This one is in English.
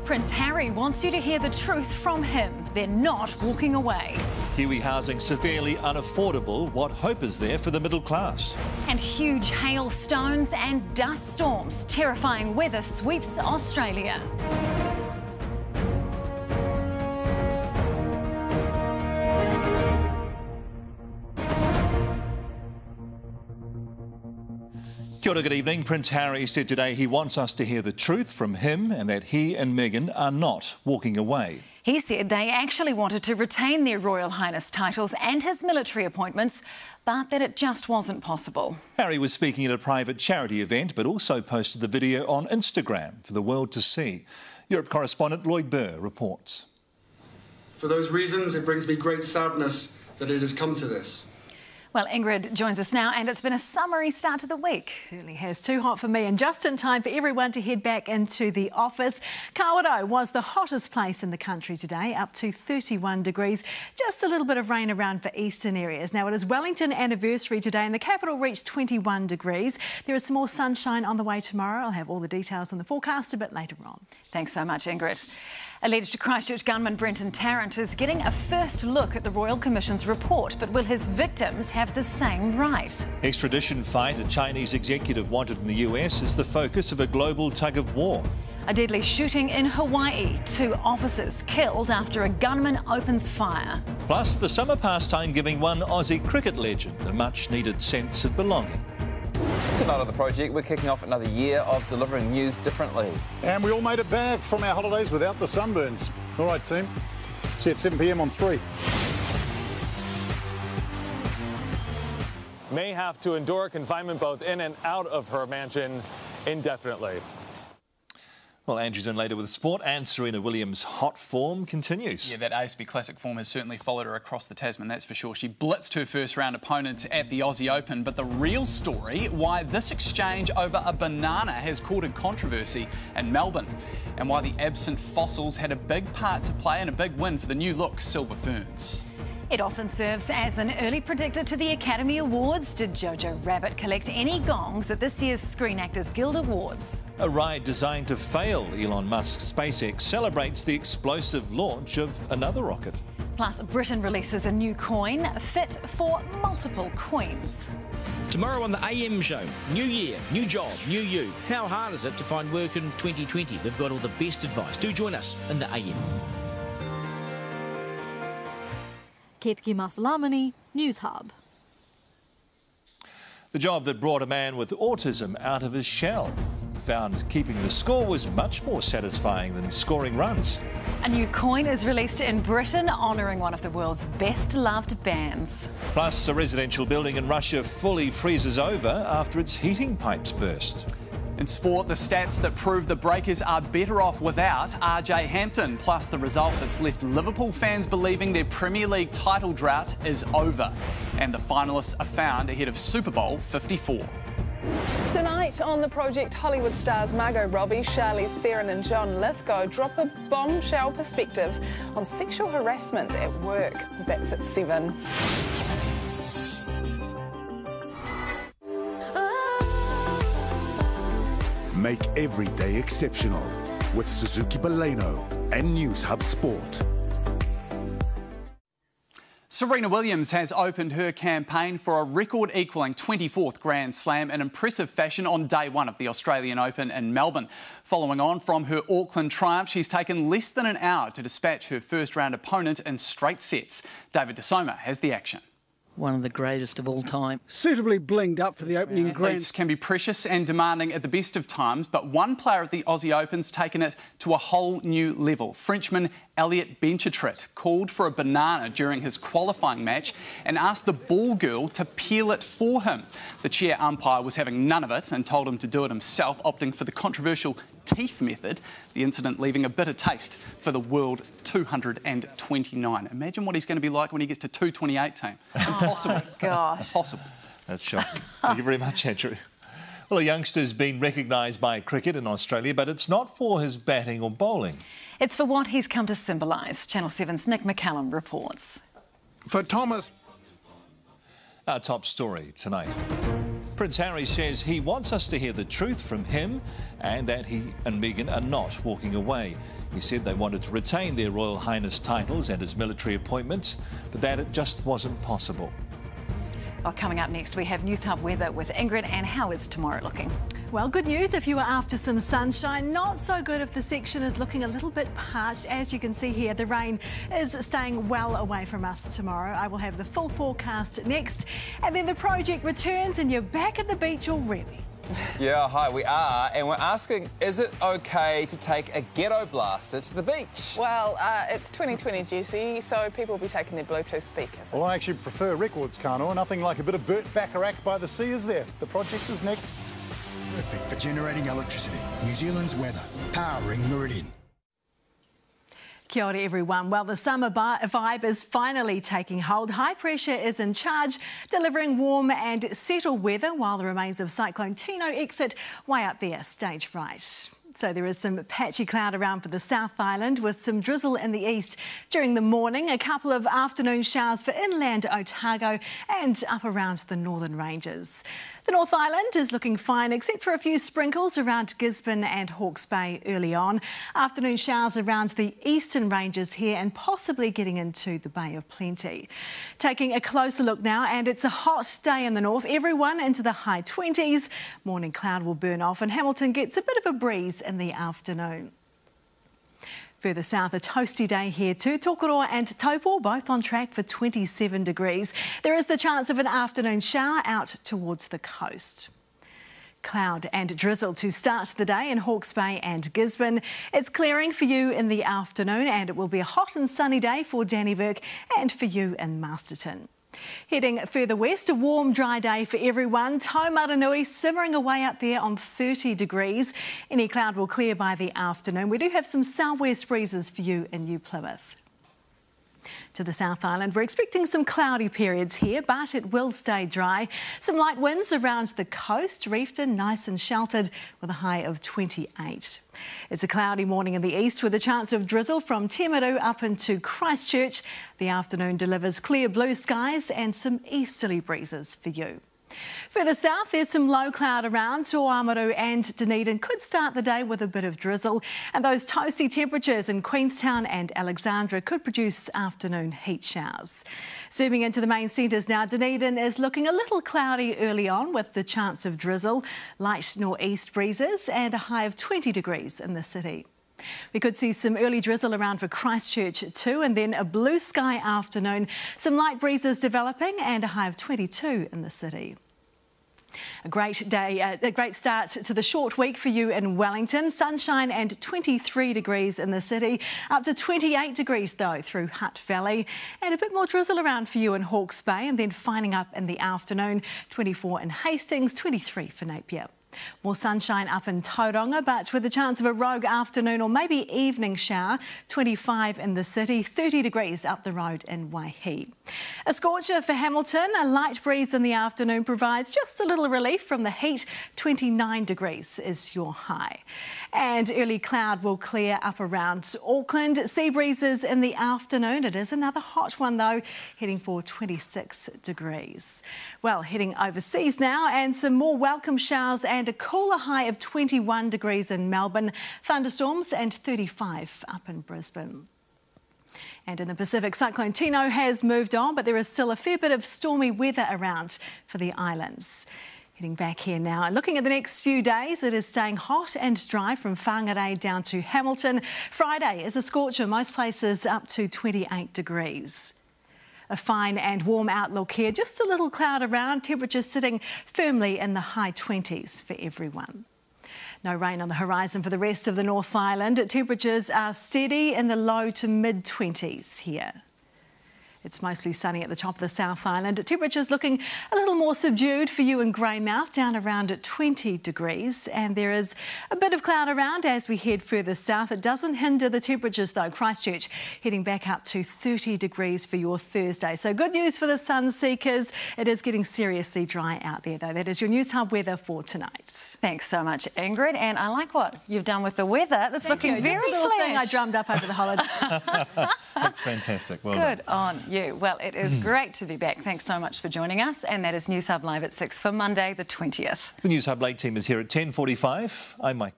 Prince Harry wants you to hear the truth from him. They're not walking away. Kiwi housing severely unaffordable. What hope is there for the middle class? And huge hailstones and dust storms. Terrifying weather sweeps Australia. Kia ora, good evening. Prince Harry said today he wants us to hear the truth from him and that he and Meghan are not walking away. He said they actually wanted to retain their Royal Highness titles and his military appointments, but that it just wasn't possible. Harry was speaking at a private charity event, but also posted the video on Instagram for the world to see. Europe correspondent Lloyd Burr reports. For those reasons, it brings me great sadness that it has come to this. Well, Ingrid joins us now, and it's been a summery start to the week. Certainly has. Too hot for me, and just in time for everyone to head back into the office. Kawerau was the hottest place in the country today, up to 31 degrees. Just a little bit of rain around for eastern areas. Now, it is Wellington anniversary today, and the capital reached 21 degrees. There is some more sunshine on the way tomorrow. I'll have all the details on the forecast a bit later on. Thanks so much, Ingrid. Alleged Christchurch gunman Brenton Tarrant is getting a first look at the Royal Commission's report, but will his victims have the same right? Extradition fight a Chinese executive wanted in the US is the focus of a global tug-of-war. A deadly shooting in Hawaii. 2 officers killed after a gunman opens fire. Plus, the summer pastime giving one Aussie cricket legend a much-needed sense of belonging. Tonight on The Project, we're kicking off another year of delivering news differently. And we all made it back from our holidays without the sunburns. All right, team. See you at 7 p.m. on 3. May have to endure confinement both in and out of her mansion indefinitely. Well, Andrew's in later with sport, and Serena Williams' hot form continues. Yeah, that ASB Classic form has certainly followed her across the Tasman, that's for sure. She blitzed her first-round opponent at the Aussie Open, but the real story, why this exchange over a banana has courted controversy in Melbourne, and why the absent fossils had a big part to play in a big win for the new-look Silver Ferns. It often serves as an early predictor to the Academy Awards. Did Jojo Rabbit collect any gongs at this year's Screen Actors Guild Awards? A ride designed to fail Elon Musk's SpaceX celebrates the explosive launch of another rocket. Plus, Britain releases a new coin fit for multiple queens. Tomorrow on the AM show, new year, new job, new you. How hard is it to find work in 2020? We've got all the best advice. Do join us in the AM. Ketki Masalamani, News Hub. The job that brought a man with autism out of his shell found keeping the score was much more satisfying than scoring runs. A new coin is released in Britain, honouring one of the world's best-loved bands. Plus, a residential building in Russia fully freezes over after its heating pipes burst. In sport, the stats that prove the Breakers are better off without RJ Hampton, plus the result that's left Liverpool fans believing their Premier League title drought is over. And the finalists are found ahead of Super Bowl 54. Tonight on The Project, Hollywood stars Margot Robbie, Charlize Theron and John Lithgow drop a bombshell perspective on sexual harassment at work. That's at 7. Make every day exceptional with Suzuki Baleno and Newshub Sport. Serena Williams has opened her campaign for a record-equalling 24th Grand Slam in impressive fashion on day 1 of the Australian Open in Melbourne. Following on from her Auckland triumph, she's taken less than an hour to dispatch her first-round opponent in straight sets. David DeSoma has the action. One of the greatest of all time. Suitably blinged up for the opening grand. Athletes can be precious and demanding at the best of times, but one player at the Aussie Open's taken it to a whole new level. Frenchman Elliot Benchetrit called for a banana during his qualifying match and asked the ball girl to peel it for him. The chair umpire was having none of it and told him to do it himself, opting for the controversial teeth method, the incident leaving a bitter taste for the world 229. Imagine what he's going to be like when he gets to 228, team. Impossible. Oh, gosh. Impossible. That's shocking. Thank you very much, Andrew. Well, a youngster's been recognised by cricket in Australia, but it's not for his batting or bowling. It's for what he's come to symbolise. Channel 7's Nick McCallum reports. For Thomas. Our top story tonight. Prince Harry says he wants us to hear the truth from him and that he and Meghan are not walking away. He said they wanted to retain their Royal Highness titles and his military appointments, but that it just wasn't possible. Well, coming up next, we have Newshub weather with Ingrid. And how is tomorrow looking? Well, good news if you are after some sunshine. Not so good if the section is looking a little bit parched. As you can see here, the rain is staying well away from us tomorrow. I will have the full forecast next. And then the project returns and you're back at the beach already. Yeah, hi, we are, and we're asking, is it okay to take a ghetto blaster to the beach? Well, it's 2020, Jesse, so people will be taking their Bluetooth speakers. Well, I actually prefer records, Kanoa. Nothing like a bit of Burt Bacharach by the sea, is there? The project is next. Perfect for generating electricity. New Zealand's weather, powering Meridian. Kia ora everyone. Well, the summer vibe is finally taking hold. High pressure is in charge, delivering warm and settled weather while the remains of Cyclone Tino exit way up there, stage right. So there is some patchy cloud around for the South Island with some drizzle in the east during the morning, a couple of afternoon showers for inland Otago and up around the northern ranges. The North Island is looking fine except for a few sprinkles around Gisborne and Hawke's Bay early on. Afternoon showers around the eastern ranges here and possibly getting into the Bay of Plenty. Taking a closer look now, and it's a hot day in the north. Everyone into the high 20s. Morning cloud will burn off and Hamilton gets a bit of a breeze in the afternoon. Further south, a toasty day here too. Tokoroa and Taupo both on track for 27 degrees. There is the chance of an afternoon shower out towards the coast. Cloud and drizzle to start the day in Hawke's Bay and Gisborne. It's clearing for you in the afternoon and it will be a hot and sunny day for Dannevirke and for you in Masterton. Heading further west, a warm, dry day for everyone. Taumaranui simmering away up there on 30 degrees. Any cloud will clear by the afternoon. We do have some southwest breezes for you in New Plymouth. To the South Island, we're expecting some cloudy periods here, but it will stay dry. Some light winds around the coast, Reefton nice and sheltered with a high of 28. It's a cloudy morning in the east with a chance of drizzle from Timaru up into Christchurch. The afternoon delivers clear blue skies and some easterly breezes for you. Further south, there's some low cloud around. Toamaru and Dunedin could start the day with a bit of drizzle, and those toasty temperatures in Queenstown and Alexandra could produce afternoon heat showers. Zooming into the main centres now, Dunedin is looking a little cloudy early on with the chance of drizzle, light northeast breezes and a high of 20 degrees in the city. We could see some early drizzle around for Christchurch too, and then a blue sky afternoon, some light breezes developing and a high of 22 in the city. A great day, a great start to the short week for you in Wellington. Sunshine and 23 degrees in the city, up to 28 degrees though through Hutt Valley, and a bit more drizzle around for you in Hawke's Bay, and then finding up in the afternoon, 24 in Hastings, 23 for Napier. More sunshine up in Tauranga, but with a chance of a rogue afternoon or maybe evening shower, 25 in the city, 30 degrees up the road in Waihi. A scorcher for Hamilton, a light breeze in the afternoon provides just a little relief from the heat, 29 degrees is your high. And early cloud will clear up around Auckland, sea breezes in the afternoon. It is another hot one though, heading for 26 degrees. Well, heading overseas now, and some more welcome showers and a cooler high of 21 degrees in Melbourne, thunderstorms and 35 up in Brisbane. And in the Pacific, Cyclone Tino has moved on, but there is still a fair bit of stormy weather around for the islands. Heading back here now and looking at the next few days, it is staying hot and dry from Whangarei down to Hamilton. Friday is a scorcher, most places up to 28 degrees. A fine and warm outlook here, just a little cloud around, temperatures sitting firmly in the high 20s for everyone. No rain on the horizon for the rest of the North Island. Temperatures are steady in the low to mid 20s here. It's mostly sunny at the top of the South Island. Temperatures looking a little more subdued for you in Greymouth, down around at 20 degrees. And there is a bit of cloud around as we head further south. It doesn't hinder the temperatures though. Christchurch heading back up to 30 degrees for your Thursday. So good news for the sun seekers. It is getting seriously dry out there though. That is your Newshub weather for tonight. Thanks so much, Ingrid. And I like what you've done with the weather. That's looking very Just a little flash. thing I drummed up over the holiday. That's fantastic. Well Good done. on you. Well, it is great to be back. Thanks so much for joining us. And that is Newshub Live at 6 for Monday the 20th. The Newshub Late team is here at 10:45. I'm Mike.